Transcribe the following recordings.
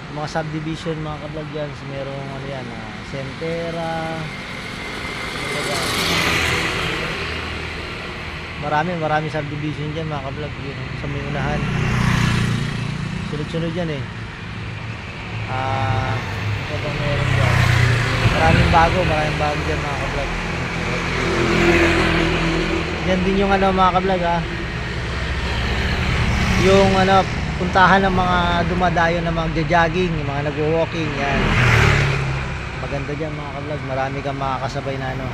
mga subdivision mga kablog dyan. So, merong ano yan, Sentera. Marami subdivision dyan mga kablog. Yun, sa may unahan. Sunod-sunod yan eh. Ano bang meron dyan? Maraming bago dyan mga kablog. Yan din yung ano mga kablog yung ano puntahan ng mga dumadayo na mga jogging, yung mga nagwo-walking yan. Maganda dyan mga kablog, marami kang makakasabay na ano,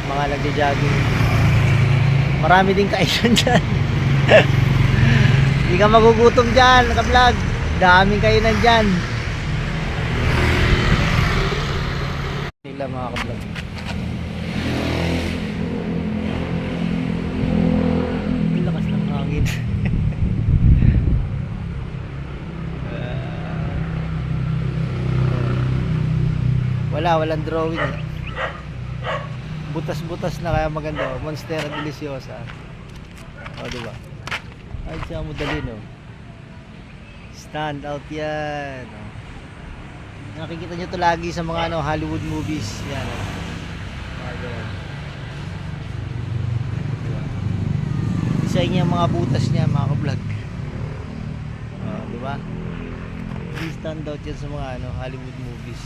mga nagjo-jogging. Marami din kainan dyan. Hindi ka magugutom dyan kablog, daming kainan dyan nila mga kablog. Ang lakas ng hangin. Walang drawing eh. Butas-butas na kaya maganda. Monstera deliciosa. O diba? Ay siya mo dali no. Stand out yan. Nakikita nyo to lagi sa mga ano, Hollywood movies. Yan. Isa yung mga butas niya mga ka-vlog. Diba? Stand out yan sa mga ano, Hollywood movies.